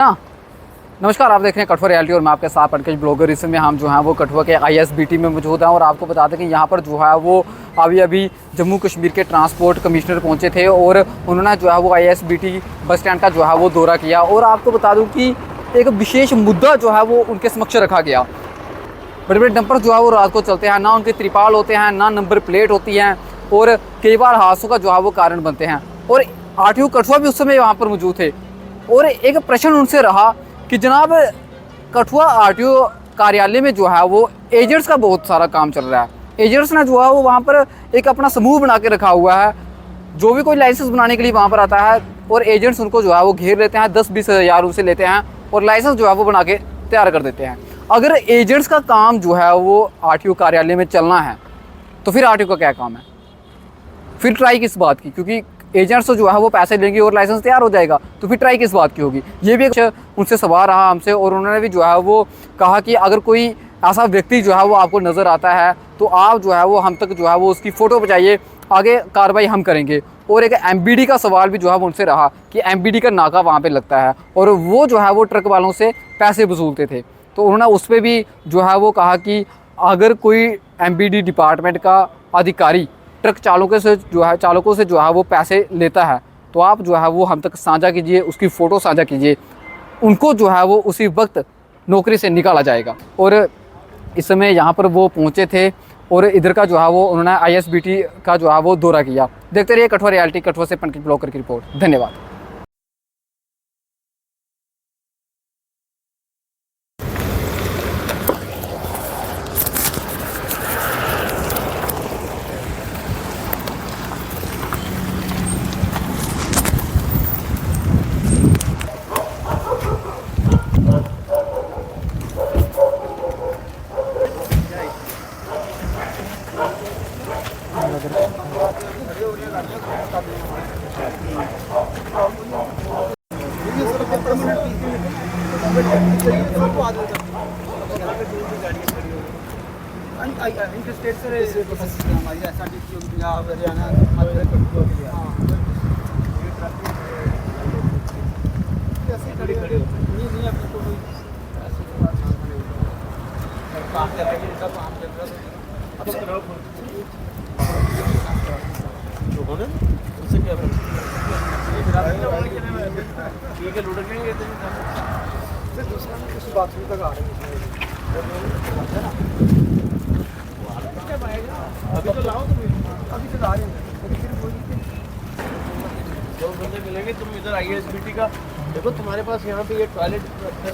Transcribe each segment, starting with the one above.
हाँ, नमस्कार। आप देख रहे हैं कठुआ रियलिटी और मैं आपके साथ पंकज ब्लॉगर। इसमें हम जो हैं वो कठुआ के ISBT में मौजूद हैं और आपको बता दें कि यहाँ पर जो है वो अभी जम्मू कश्मीर के ट्रांसपोर्ट कमिश्नर पहुँचे थे और उन्होंने जो है वो ISBT बस स्टैंड का जो है वो दौरा किया। और आपको बता दूँ कि एक विशेष मुद्दा जो है वो उनके समक्ष रखा गया। बड़े बड़े डंपर जो है वो रात को चलते हैं, ना उनके त्रिपाल होते हैं, ना नंबर प्लेट होती हैं और कई बार हादसों का जो है वो कारण बनते हैं। और RTO कठुआ भी उस समय वहाँ पर मौजूद थे और एक प्रश्न उनसे रहा कि जनाब कठुआ RTO कार्यालय में जो है वो एजेंट्स का बहुत सारा काम चल रहा है। एजेंट्स ने जो है वो वहाँ पर एक अपना समूह बना के रखा हुआ है। जो भी कोई लाइसेंस बनाने के लिए वहाँ पर आता है और एजेंट्स उनको जो है वो घेर लेते हैं, 10-20 हज़ार उनसे लेते हैं और लाइसेंस जो है वो बना के तैयार कर देते हैं। अगर एजेंट्स का काम जो है वो RTO कार्यालय में चलना है तो फिर RTO का क्या काम है? फिर ट्राई किस बात की? क्योंकि एजेंट्स तो जो है वो पैसे लेंगे और लाइसेंस तैयार हो जाएगा, तो फिर ट्राई किस बात की होगी? ये भी उनसे सवाल रहा हमसे और उन्होंने भी जो है वो कहा कि अगर कोई ऐसा व्यक्ति जो है वो आपको नज़र आता है तो आप जो है वो हम तक जो है वो उसकी फ़ोटो बचाइए, आगे कार्रवाई हम करेंगे। और एक MBD का सवाल भी जो है वो उनसे रहा कि MBD का नाका वहाँ पर लगता है और वो जो है वो ट्रक वालों से पैसे वसूलते थे। तो उन्होंने उस पर भी जो है वो कहा कि अगर कोई MBD डिपार्टमेंट का अधिकारी ट्रक चालकों से जो है वो पैसे लेता है तो आप जो है वो हम तक साझा कीजिए, उसकी फ़ोटो साझा कीजिए, उनको जो है वो उसी वक्त नौकरी से निकाला जाएगा। और इस समय यहाँ पर वो पहुँचे थे और इधर का जो है वो उन्होंने ISBT का जो है वो दौरा किया। देखते रहिए कठुआ रियलिटी। कठुआ से पंकज ब्लॉगर की रिपोर्ट। धन्यवाद। स्टेट से हमारी SRTC पंजाब हरियाणा मध्य प्रदेश कैसे खड़ी नहीं अपने को कोई काम कर रहे हैं, सब काम कर रहे हैं तो होने उससे क्या ठीक है लूट लेंगे तो दूसरा कुछ बाथरूम तक आ रहे हैं अभी तो लाओ तुम अभी तो ला रहे हैं दो बंदे मिलेंगे। तुम इधर ISBT का देखो, तुम्हारे पास यहाँ पे ये टॉयलेट है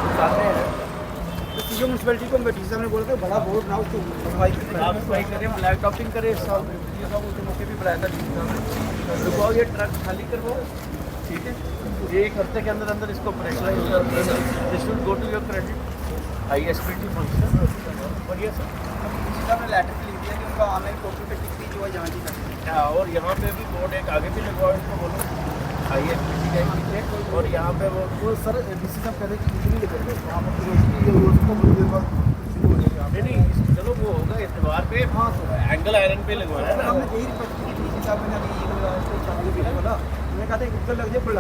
दुकानें हैं तो सीओ म्यूनसिपैलिटी को डीसी साहब ने बोला था बड़ा बोर्ड ना उसको सफाई करें, ब्लैक टॉपिंग करें। सब उसके मौके भी बुलाया था डीसी साहब ने। रुकवाओ ये ट्रक खाली करवाओ, ठीक है। एक हफ्ते के अंदर अंदर इसको this will go to your credit ISBT function. और ये हमने लेटर लिख दिया कि उनका ऑनलाइन कॉपी पे टिकट जो है जहाँ की करना। और यहाँ पे भी बोर्ड एक आगे भी लगवाओ, इसको बोलो ISBT का टिकट। और यहाँ पे वो सर डीसी साहब कह रहे कि कुछ नहीं लिखेंगे वहाँ पर नहीं चलो वो होगा इतवार पे। हाँ तो एंगल आयरन पे लगवाना है ना। हमने यही रिक्वेस्ट की डीसी साहब ने अभी ये बोला मैंने कहा था एक लग जाए पर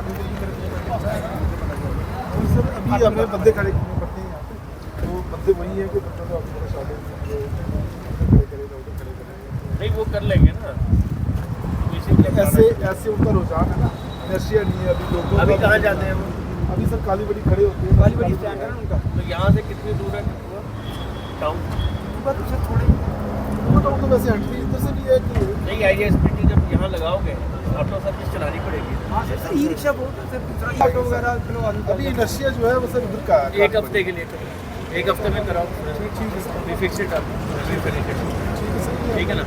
सर अभी हमने बंदे खड़े करते हैं यहाँ पे तो बंदे वही है कि नहीं वो कर लेंगे ना। ऐसे उनका रुझान है ना, नशिया नहीं है अभी लोगों। अभी कहाँ जाते हैं वो? अभी सर काली बड़ी खड़े होते हैं। काली बड़ी स्टैंड है ना उनका। तो यहाँ से कितनी दूर है टाउन? तो सर थोड़ी तो वैसे हटती इधर से भी है कि नहीं। ISBT जब यहाँ लगाओगे ऑटो सर्विस चलानी पड़ेगी। हाँ सर ई रिक्शा बहुत है सर, ऑटो वगैरह। अभी नशिया जो है वो सर उधर का एक हफ्ते के लिए, एक हफ्ते में कराओ। ठीक है फिक्स इट ठीक है ना।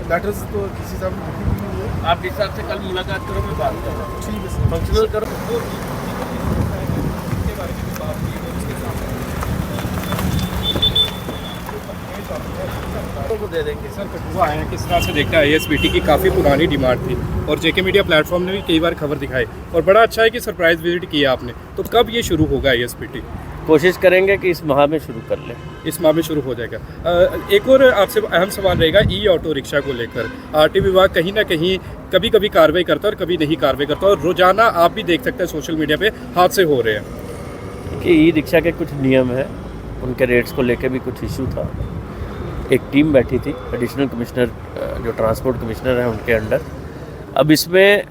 लेटर्स तो किसी साहब ने आप डीसी साहब से कल मुलाकात करो, मैं बात करूँ। ठीक है सर फंक्शनल करो को दे देंगे। सर कठुआ आए हैं, किस तरह से देखते हैं ISBT की काफ़ी पुरानी डिमांड थी और JK मीडिया प्लेटफॉर्म ने भी कई बार खबर दिखाई और बड़ा अच्छा है कि सरप्राइज़ विजिट किया आपने। तो कब ये शुरू होगा ISBT? कोशिश करेंगे कि इस माह में शुरू कर लें। इस माह में शुरू हो जाएगा। एक और आपसे अहम सवाल रहेगा ई ऑटो रिक्शा को लेकर। आरटीओ विभाग कहीं ना कहीं कभी कभी कार्रवाई करता है और कभी नहीं कार्रवाई करता, और रोजाना आप भी देख सकते हैं सोशल मीडिया पे हादसे हो रहे हैं कि ई रिक्शा के कुछ नियम हैं, उनके रेट्स को लेकर भी कुछ इशू था। एक टीम बैठी थी एडिशनल कमिश्नर जो ट्रांसपोर्ट कमिश्नर हैं उनके अंडर। अब इसमें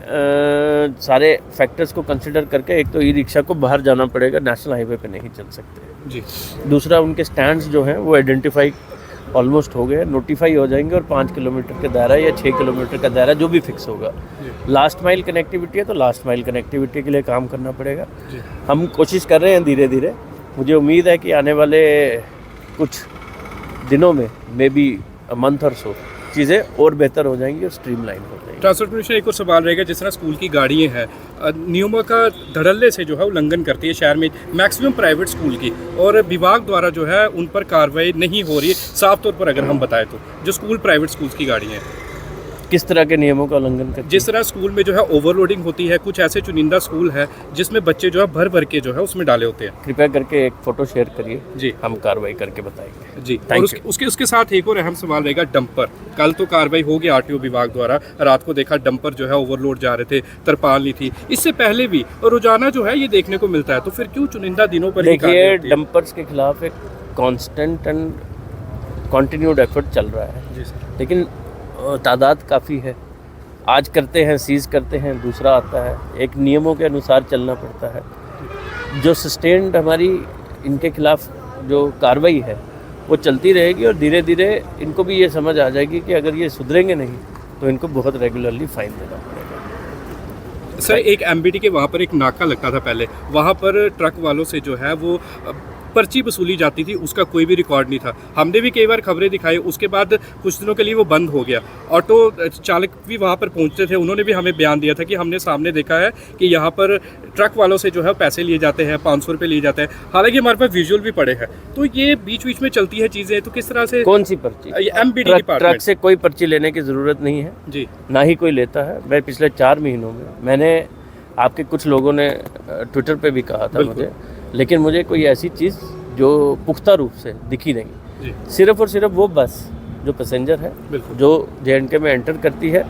सारे फैक्टर्स को कंसिडर करके एक तो ई रिक्शा को बाहर जाना पड़ेगा, नेशनल हाईवे पे नहीं चल सकते जी। दूसरा, उनके स्टैंड्स जो हैं वो आइडेंटिफाई ऑलमोस्ट हो गए, नोटिफाई हो जाएंगे, और 5 किलोमीटर का दायरा या 6 किलोमीटर का दायरा जो भी फिक्स होगा। लास्ट माइल कनेक्टिविटी है तो लास्ट माइल कनेक्टिविटी के लिए काम करना पड़ेगा। हम कोशिश कर रहे हैं धीरे धीरे। मुझे उम्मीद है कि आने वाले कुछ दिनों में मे बी अ मंथ और सो चीज़ें और बेहतर हो जाएंगी और स्ट्रीमलाइन हो जाएंगी। ट्रांसपोर्ट कमिश्नर एक और सवाल रहेगा, जिस तरह स्कूल की गाड़ियाँ हैं नियमों का धड़ल्ले से जो है उल्लंघन करती है शहर में मैक्सिमम प्राइवेट स्कूल की, और विभाग द्वारा जो है उन पर कार्रवाई नहीं हो रही है। साफ तौर पर अगर हम बताएं तो जो स्कूल प्राइवेट स्कूल्स की गाड़ियाँ हैं, किस तरह के नियमों का उल्लंघन करते हैं? जिस तरह स्कूल में जो है ओवरलोडिंग होती है, कुछ ऐसे चुनिंदा स्कूल है जिसमें बच्चे जो है भर भर के जो है उसमें डाले होते हैं। कृपया करके एक फ़ोटो शेयर करिए जी, हम कार्रवाई करके बताएंगे जी। Thank और उसके साथ एक और अहम सवाल रहेगा डंपर। कल तो कार्रवाई होगी आरटीओ विभाग द्वारा, रात को देखा डंपर जो है ओवरलोड जा रहे थे, तरपाल नहीं थी। इससे पहले भी रोजाना जो है ये देखने को मिलता है, तो फिर क्यों चुनिंदा दिनों पर ही कार्रवाई देखिए, होती है? डंपर्स के खिलाफ एक कांस्टेंट एंड कंटिन्यूड एफर्ट चल रहा है, जी सर। लेकिन तादाद काफ़ी है। आज करते हैं, सीज करते हैं, दूसरा आता है। एक नियमों के अनुसार चलना पड़ता है। जो सस्टेन्ड हमारी इनके खिलाफ जो कार्रवाई है वो चलती रहेगी, और धीरे धीरे इनको भी ये समझ आ जाएगी कि अगर ये सुधरेंगे नहीं तो इनको बहुत रेगुलरली फाइन देना पड़ेगा। सर, एक एमबीटी के वहाँ पर एक नाका लगता था पहले, वहाँ पर ट्रक वालों से जो है वो पर्ची वसूली जाती थी, उसका कोई भी रिकॉर्ड नहीं था। हमने भी कई बार खबरें दिखाई, उसके बाद कुछ दिनों के लिए वो बंद हो गया। ऑटो चालक भी वहाँ पर पहुँचते थे, उन्होंने भी हमें बयान दिया था कि हमने सामने देखा है कि यहाँ पर ट्रक वालों से जो है पैसे लिए जाते हैं, 500 रुपये लिए जाते हैं। हालांकि हमारे पास विजुअल भी पड़े हैं। तो ये बीच बीच में चलती है चीज़ें, तो किस तरह से? कौन सी पर्ची? एमबीटी ट्रक से कोई पर्ची लेने की ज़रूरत नहीं है जी, ना ही कोई लेता है। मैं पिछले 4 महीनों में, मैंने आपके कुछ लोगों ने ट्विटर पे भी कहा था मुझे, लेकिन मुझे कोई ऐसी चीज़ जो पुख्ता रूप से दिखी नहीं। सिर्फ और सिर्फ वो बस जो पैसेंजर है, जो JNK में एंटर करती है,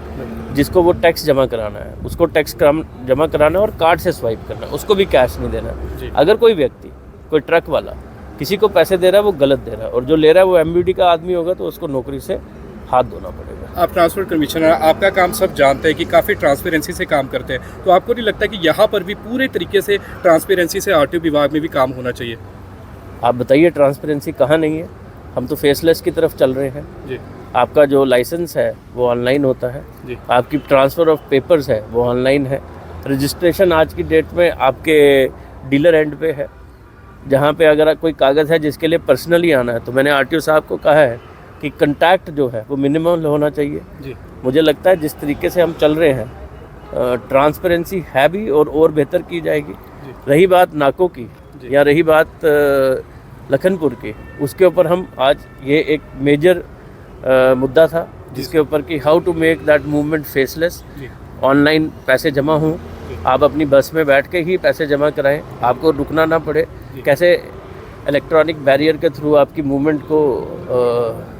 जिसको वो टैक्स जमा कराना है, उसको टैक्स जमा कराना है और कार्ड से स्वाइप करना है, उसको भी कैश नहीं देना है। अगर कोई व्यक्ति, कोई ट्रक वाला किसी को पैसे दे रहा है वो गलत दे रहा है, और जो ले रहा है वो MBD का आदमी होगा तो उसको नौकरी से हाथ धोना पड़ेगा। आप ट्रांसपोर्ट कमिश्नर, आपका काम सब जानते हैं कि काफ़ी ट्रांसपेरेंसी से काम करते हैं, तो आपको नहीं लगता कि यहाँ पर भी पूरे तरीके से ट्रांसपेरेंसी से आरटीओ विभाग में भी काम होना चाहिए? आप बताइए, ट्रांसपेरेंसी कहाँ नहीं है? हम तो फेसलेस की तरफ चल रहे हैं जी। आपका जो लाइसेंस है वो ऑनलाइन होता है जी। आपकी ट्रांसफ़र ऑफ पेपर्स है वो ऑनलाइन है। रजिस्ट्रेशन आज की डेट में आपके डीलर एंड पे है, जहाँ पे अगर कोई कागज़ है जिसके लिए पर्सनली आना है, तो मैंने आरटीओ साहब को कहा है कि कंटैक्ट जो है वो मिनिमम होना चाहिए जी। मुझे लगता है जिस तरीके से हम चल रहे हैं ट्रांसपेरेंसी है भी और बेहतर की जाएगी। रही बात नाकों की या रही बात लखनपुर की, उसके ऊपर हम आज ये एक मेजर मुद्दा था जिसके ऊपर कि how to make that movement faceless. Online पैसे जमा हों, आप अपनी बस में बैठ के ही पैसे जमा कराएं, आपको रुकना ना पड़े। कैसे इलेक्ट्रॉनिक बैरियर के थ्रू आपकी मूवमेंट को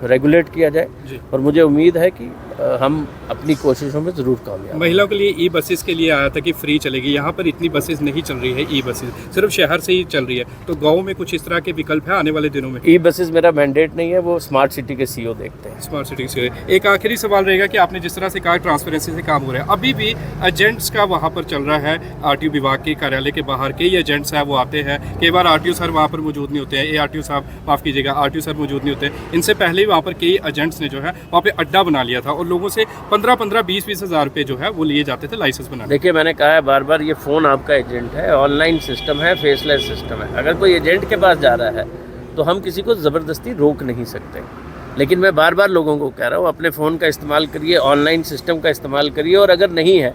रेगुलेट किया जाए, और मुझे उम्मीद है कि हम अपनी कोशिशों में ज़रूर कामयाब। महिलाओं के लिए ई बसेस के लिए आया था कि फ्री चलेगी, यहाँ पर इतनी बसेस नहीं चल रही है, ई बसेस सिर्फ शहर से ही चल रही है, तो गाँव में कुछ इस तरह के विकल्प है आने वाले दिनों में? ई बसेस मेरा मैंडेट नहीं है, वो स्मार्ट सिटी के CEO देखते हैं। स्मार्ट सिटी से एक आखिरी सवाल रहेगा कि आपने जिस तरह से कहा ट्रांसपेरेंसी से काम हो रहा है, अभी भी एजेंट्स का वहाँ पर चल रहा है, आरटीओ विभाग के कार्यालय के बाहर कई एजेंट्स हैं वो आते हैं, कई बार आरटीओ सर वहाँ पर मौजूद नहीं होते हैं, ARTO साहब माफ़ कीजिएगा, आरटीओ सर मौजूद नहीं होते। इनसे पहले ही वहाँ पर कई एजेंट्स ने जो है वहाँ पे अड्डा बना लिया था और लोगों से 15-20 हज़ार रुपये जो है वो लिए जाते थे लाइसेंस बनाने। देखिए, मैंने कहा है बार बार, ये फ़ोन आपका एजेंट है, ऑनलाइन सिस्टम है, फेसलेस सिस्टम है। अगर कोई एजेंट के पास जा रहा है तो हम किसी को ज़बरदस्ती रोक नहीं सकते, लेकिन मैं बार बार लोगों को कह रहा हूँ अपने फ़ोन का इस्तेमाल करिए, ऑनलाइन सिस्टम का इस्तेमाल करिए, और अगर नहीं है,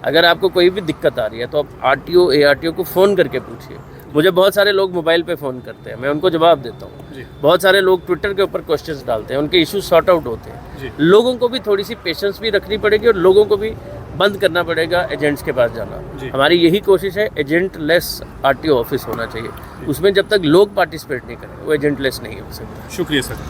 अगर आपको कोई भी दिक्कत आ रही है तो आप RTO ARTO को फ़ोन करके पूछिए। मुझे बहुत सारे लोग मोबाइल पे फ़ोन करते हैं, मैं उनको जवाब देता हूँ। बहुत सारे लोग ट्विटर के ऊपर क्वेश्चंस डालते हैं, उनके इश्यूज सॉर्ट आउट होते हैं। लोगों को भी थोड़ी सी पेशेंस भी रखनी पड़ेगी और लोगों को भी बंद करना पड़ेगा एजेंट्स के पास जाना। जी। हमारी यही कोशिश है, एजेंट लेस आरटीओ ऑफिस होना चाहिए, उसमें जब तक लोग पार्टिसिपेट नहीं करें वो एजेंट लेस नहीं हो सकता। शुक्रिया सर।